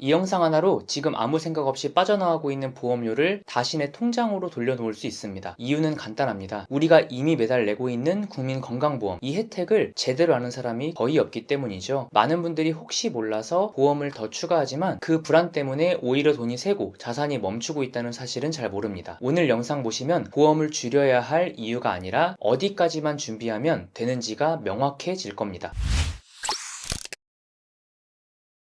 이 영상 하나로 지금 아무 생각 없이 빠져나가고 있는 보험료를 다시 내 통장으로 돌려놓을 수 있습니다. 이유는 간단합니다. 우리가 이미 매달 내고 있는 국민건강보험, 이 혜택을 제대로 아는 사람이 거의 없기 때문이죠. 많은 분들이 혹시 몰라서 보험을 더 추가하지만 그 불안 때문에 오히려 돈이 새고 자산이 멈추고 있다는 사실은 잘 모릅니다. 오늘 영상 보시면 보험을 줄여야 할 이유가 아니라 어디까지만 준비하면 되는지가 명확해질 겁니다.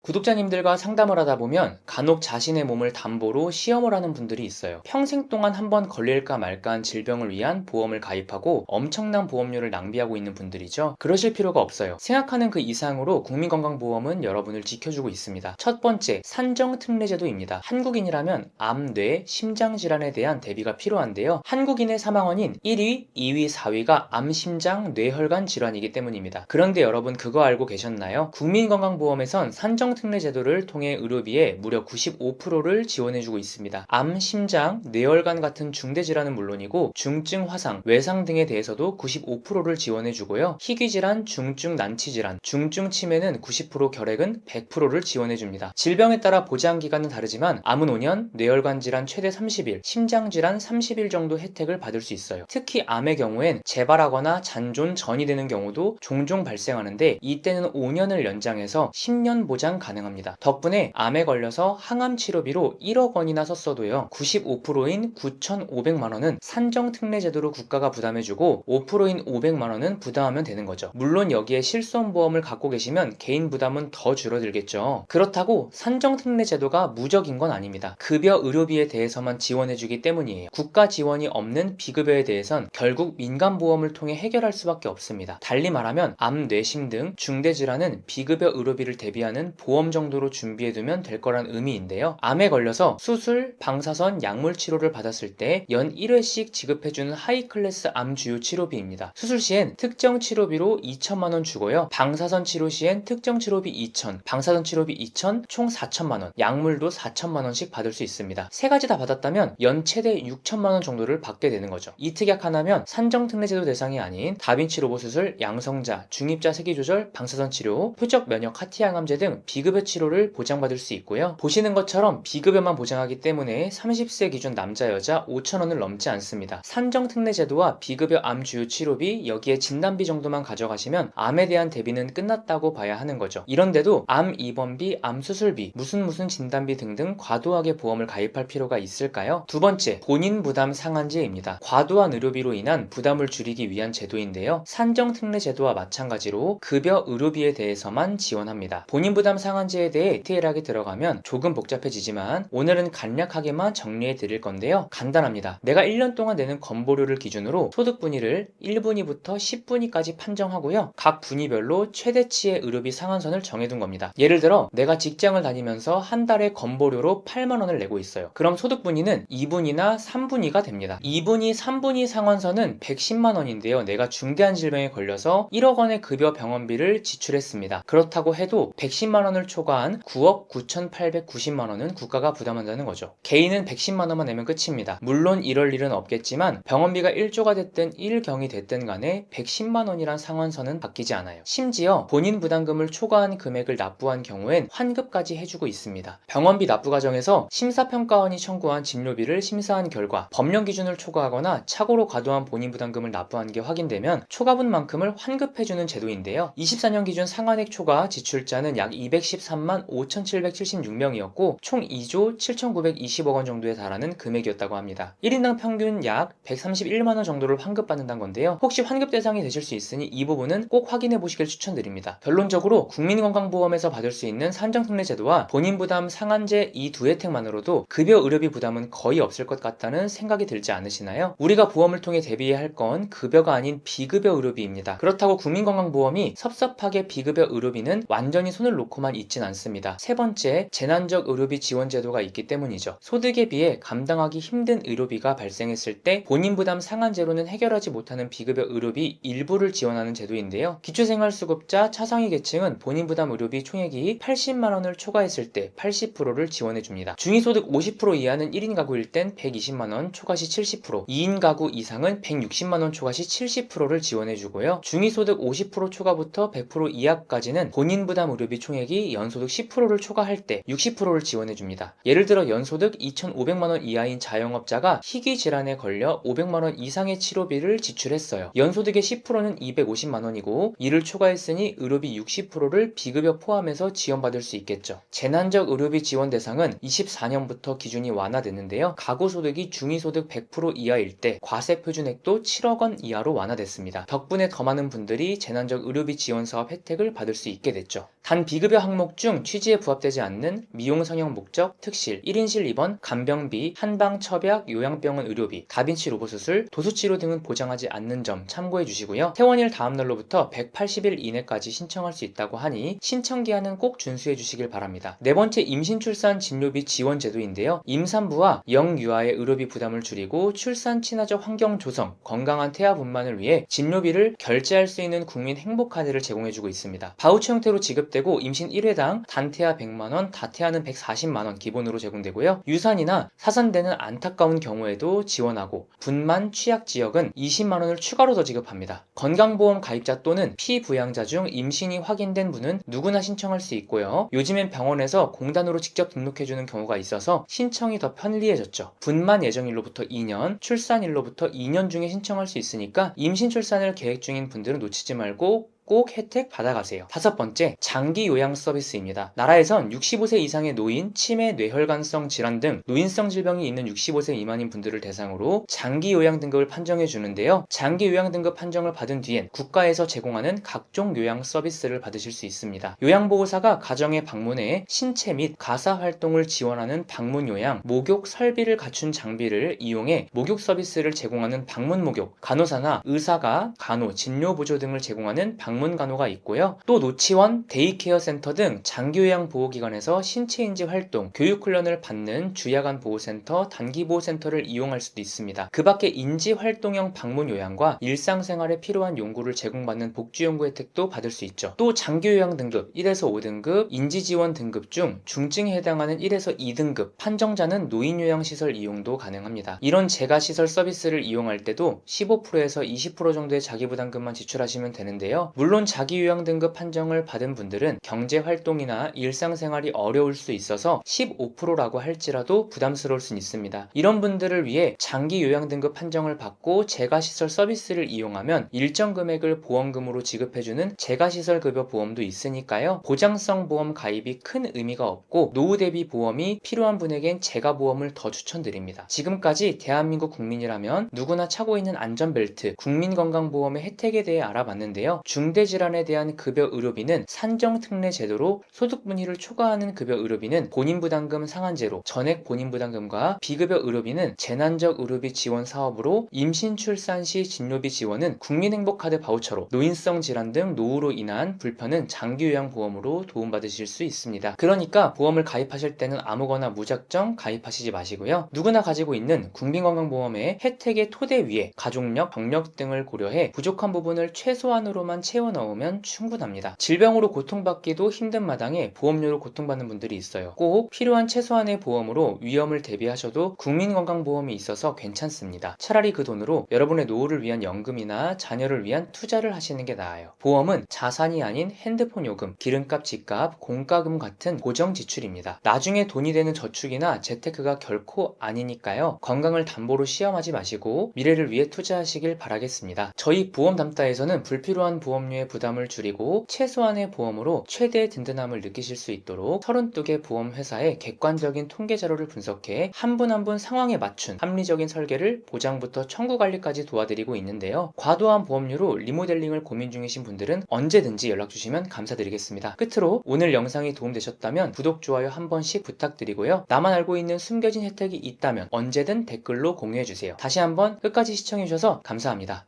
구독자님들과 상담을 하다 보면 간혹 자신의 몸을 담보로 시험을 하는 분들이 있어요. 평생 동안 한번 걸릴까 말까한 질병을 위한 보험을 가입하고 엄청난 보험료를 낭비하고 있는 분들이죠. 그러실 필요가 없어요. 생각하는 그 이상으로 국민건강보험은 여러분을 지켜주고 있습니다. 첫 번째, 산정특례제도입니다. 한국인이라면 암, 뇌, 심장질환에 대한 대비가 필요한데요. 한국인의 사망원인 1위, 2위, 4위가 암, 심장, 뇌혈관 질환이기 때문입니다. 그런데 여러분 그거 알고 계셨나요? 국민건강보험에선 특례 제도를 통해 의료비의 무려 95%를 지원해주고 있습니다. 암, 심장, 뇌혈관 같은 중대질환은 물론이고 중증 화상, 외상 등에 대해서도 95%를 지원해주고요. 희귀질환, 중증 난치질환, 중증 치매는 90%, 결핵은 100%를 지원해줍니다. 질병에 따라 보장기간은 다르지만 암은 5년, 뇌혈관 질환 최대 30일, 심장질환 30일 정도 혜택을 받을 수 있어요. 특히 암의 경우엔 재발하거나 잔존 전이 되는 경우도 종종 발생하는데 이때는 5년을 연장해서 10년 보장 가능합니다. 덕분에 암에 걸려서 항암 치료비로 1억 원이나 썼어도요. 95%인 9,500만 원은 산정특례 제도로 국가가 부담해주고 5%인 500만 원은 부담하면 되는 거죠. 물론 여기에 실손보험을 갖고 계시면 개인 부담은 더 줄어들겠죠. 그렇다고 산정특례 제도가 무적인 건 아닙니다. 급여 의료비에 대해서만 지원해주기 때문이에요. 국가 지원이 없는 비급여에 대해선 결국 민간보험을 통해 해결할 수밖에 없습니다. 달리 말하면 암, 뇌심 등 중대질환은 비급여 의료비를 대비하는 보험 정도로 준비해두면 될 거란 의미인데요. 암에 걸려서 수술, 방사선, 약물 치료를 받았을 때 연 1회씩 지급해주는 하이클래스 암 주요 치료비입니다. 수술 시엔 특정 치료비로 2천만 원 주고요. 방사선 치료 시엔 특정 치료비 2천, 방사선 치료비 2천, 총 4천만 원, 약물도 4천만 원씩 받을 수 있습니다. 세 가지 다 받았다면 연 최대 6천만 원 정도를 받게 되는 거죠. 이 특약 하나면 산정특례제도 대상이 아닌 다빈치 로봇 수술, 양성자, 중입자 세기조절, 방사선 치료, 표적 면역 하티항암제 등 비급여 치료를 보장받을 수 있고요. 보시는 것처럼 비급여만 보장하기 때문에 30세 기준 남자 여자 5천원을 넘지 않습니다. 산정특례제도와 비급여 암 주요 치료비, 여기에 진단비 정도만 가져가시면 암에 대한 대비는 끝났다고 봐야 하는 거죠. 이런데도 암 입원비, 암 수술비, 무슨 진단비 등등 과도하게 보험을 가입할 필요가 있을까요? 두 번째, 본인 부담 상한제입니다. 과도한 의료비로 인한 부담을 줄이기 위한 제도인데요. 산정특례제도와 마찬가지로 급여 의료비에 대해서만 지원합니다. 본인 부담 상한제에 대해 디테일하게 들어가면 조금 복잡해지지만 오늘은 간략하게만 정리해 드릴 건데요. 간단합니다. 내가 1년 동안 내는 건보료를 기준으로 소득 분위를 1분위부터 10분위까지 판정하고요. 각 분위별로 최대치의 의료비 상한선을 정해둔 겁니다. 예를 들어 내가 직장을 다니면서 한 달에 건보료로 8만 원을 내고 있어요. 그럼 소득 분위는 2분위나 3분위가 됩니다. 2분위, 3분위 상한선은 110만 원인데요. 내가 중대한 질병에 걸려서 1억 원의 급여 병원비를 지출했습니다. 그렇다고 해도 110만 원을 초과한 9억 9,890만 원은 국가가 부담한다는 거죠. 개인은 110만 원만 내면 끝입니다. 물론 이럴 일은 없겠지만 병원비가 1조가 됐든 1경이 됐든 간에 110만 원이란 상한선은 바뀌지 않아요. 심지어 본인 부담금을 초과한 금액을 납부한 경우엔 환급까지 해주고 있습니다. 병원비 납부 과정에서 심사평가원이 청구한 진료비를 심사한 결과 법령 기준을 초과하거나 착오로 과도한 본인 부담금을 납부한 게 확인되면 초과분만큼을 환급해주는 제도인데요. 24년 기준 상한액 초과 지출자는 약 213만 5,776명이었고 총 2조 7,920억 원 정도에 달하는 금액이었다고 합니다. 1인당 평균 약 131만 원 정도를 환급받는다는 건데요. 혹시 환급 대상이 되실 수 있으니 이 부분은 꼭 확인해 보시길 추천드립니다. 결론적으로 국민건강보험에서 받을 수 있는 산정특례제도와 본인부담 상한제 이 두 혜택만으로도 급여 의료비 부담은 거의 없을 것 같다는 생각이 들지 않으시나요? 우리가 보험을 통해 대비해야 할 건 급여가 아닌 비급여 의료비입니다. 그렇다고 국민건강보험이 섭섭하게 비급여 의료비는 완전히 손을 놓고만 있진 않습니다. 세 번째, 재난적 의료비 지원 제도가 있기 때문이죠. 소득에 비해 감당하기 힘든 의료비가 발생했을 때 본인 부담 상한제로는 해결하지 못하는 비급여 의료비 일부를 지원하는 제도인데요. 기초생활수급자 차상위 계층은 본인 부담 의료비 총액이 80만 원을 초과했을 때 80%를 지원해줍니다. 중위소득 50% 이하는 1인 가구일 땐 120만 원, 초과시 70%, 2인 가구 이상은 160만 원, 초과시 70%를 지원해주고요. 중위소득 50% 초과부터 100% 이하까지는 본인 부담 의료비 총액이 가족이 연소득 10%를 초과할 때 60%를 지원해줍니다. 예를 들어 연소득 2,500만원 이하인 자영업자가 희귀 질환에 걸려 500만원 이상의 치료비를 지출했어요. 연소득의 10%는 250만원이고 이를 초과했으니 의료비 60%를 비급여 포함해서 지원받을 수 있겠죠. 재난적 의료비 지원 대상은 24년부터 기준이 완화됐는데요. 가구 소득이 중위소득 100% 이하일 때 과세 표준액도 7억 원 이하로 완화됐습니다. 덕분에 더 많은 분들이 재난적 의료비 지원 사업 혜택을 받을 수 있게 됐죠. 단 비급여 항목 중 취지에 부합되지 않는 미용 성형 목적, 특실, 1인실 입원, 간병비, 한방 처약, 요양병원 의료비, 다빈치 로봇 수술, 도수치료 등은 보장하지 않는 점 참고해 주시고요. 퇴원일 다음 날로부터 180일 이내까지 신청할 수 있다고 하니 신청 기한은 꼭 준수해 주시길 바랍니다. 네 번째, 임신 출산 진료비 지원 제도인데요. 임산부와 영유아의 의료비 부담을 줄이고 출산 친화적 환경 조성, 건강한 태아 분만을 위해 진료비를 결제할 수 있는 국민 행복카드를 제공해주고 있습니다. 바우처 형태로 지급되고 임신 1회당 단태아 100만원, 다태아는 140만원 기본으로 제공되고요. 유산이나 사산되는 안타까운 경우에도 지원하고 분만 취약 지역은 20만원을 추가로 더 지급합니다. 건강보험 가입자 또는 피부양자 중 임신이 확인된 분은 누구나 신청할 수 있고요. 요즘엔 병원에서 공단으로 직접 등록해주는 경우가 있어서 신청이 더 편리해졌죠. 분만 예정일로부터 2년, 출산일로부터 2년 중에 신청할 수 있으니까 임신 출산을 계획 중인 분들은 놓치지 말고 꼭 혜택 받아가세요. 다섯 번째, 장기 요양 서비스입니다. 나라에선 65세 이상의 노인, 치매, 뇌혈관성 질환 등 노인성 질병이 있는 65세 미만인 분들을 대상으로 장기 요양 등급을 판정해 주는데요. 장기 요양 등급 판정을 받은 뒤엔 국가에서 제공하는 각종 요양 서비스를 받으실 수 있습니다. 요양보호사가 가정에 방문해 신체 및 가사 활동을 지원하는 방문 요양, 목욕 설비를 갖춘 장비를 이용해 목욕 서비스를 제공하는 방문 목욕, 간호사나 의사가 간호, 진료 보조 등을 제공하는 방문 간호가 있고요. 또 노치원, 데이케어 센터 등 장기요양 보호기관에서 신체인지 활동, 교육 훈련을 받는 주야간 보호센터, 단기보호센터를 이용할 수도 있습니다. 그 밖에 인지활동형 방문 요양과 일상생활에 필요한 용구를 제공받는 복지용구 혜택도 받을 수 있죠. 또 장기요양 등급 1에서 5등급, 인지지원 등급 중 중증에 해당하는 1에서 2등급, 판정자는 노인요양시설 이용도 가능합니다. 이런 재가시설 서비스를 이용할 때도 15%에서 20% 정도의 자기부담금만 지출하시면 되는데요. 물론 자기요양 등급 판정을 받은 분들은 경제활동이나 일상생활이 어려울 수 있어서 15%라고 할지라도 부담스러울 수 있습니다. 이런 분들을 위해 장기요양 등급 판정을 받고 재가시설 서비스를 이용하면 일정 금액을 보험금으로 지급해주는 재가시설급여 보험도 있으니까요. 보장성 보험 가입이 큰 의미가 없고 노후 대비 보험이 필요한 분에겐 재가보험을 더 추천드립니다. 지금까지 대한민국 국민이라면 누구나 차고 있는 안전벨트, 국민건강보험의 혜택에 대해 알아봤는데요. 중대질환에 대한 급여 의료비는 산정특례 제도로 소득분위를 초과하는 급여 의료비는 본인부담금 상한제로, 전액 본인부담금과 비급여 의료비는 재난적 의료비 지원 사업으로, 임신 출산 시 진료비 지원은 국민행복카드 바우처로, 노인성 질환 등 노후로 인한 불편은 장기요양보험으로 도움받으실 수 있습니다. 그러니까 보험을 가입하실 때는 아무거나 무작정 가입하시지 마시고요. 누구나 가지고 있는 국민건강보험의 혜택의 토대 위에 가족력, 경력 등을 고려해 부족한 부분을 최소한으로만 채워 넣으면 충분합니다. 질병으로 고통받기도 힘든 마당에 보험료로 고통받는 분들이 있어요. 꼭 필요한 최소한의 보험으로 위험을 대비하셔도 국민건강보험이 있어서 괜찮습니다. 차라리 그 돈으로 여러분의 노후를 위한 연금이나 자녀를 위한 투자를 하시는 게 나아요. 보험은 자산이 아닌 핸드폰 요금, 기름값, 집값, 공과금 같은 고정 지출입니다. 나중에 돈이 되는 저축이나 재테크가 결코 아니니까요. 건강을 담보로 시험하지 마시고 미래를 위해 투자하시길 바라겠습니다. 저희 보험담따에서는 불필요한 보험료의 부담을 줄이고 최소한의 보험으로 최대의 든든함을 느끼실 수 있도록 32개 보험회사의 객관적인 통계 자료를 분석해 한 분 한 분 상황에 맞춘 합리적인 설계를 보장부터 청구관리까지 도와드리고 있는데요. 과도한 보험료로 리모델링을 고민 중이신 분들은 언제든지 연락주시면 감사드리겠습니다. 끝으로 오늘 영상이 도움되셨다면 구독, 좋아요 한 번씩 부탁드리고요. 나만 알고 있는 숨겨진 혜택이 있다면 언제든 댓글로 공유해주세요. 다시 한번 끝까지 시청해주셔서 감사합니다.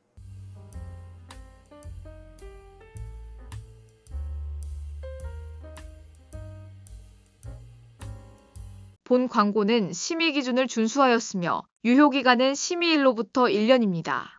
본 광고는 심의 기준을 준수하였으며 유효기간은 심의일로부터 1년입니다.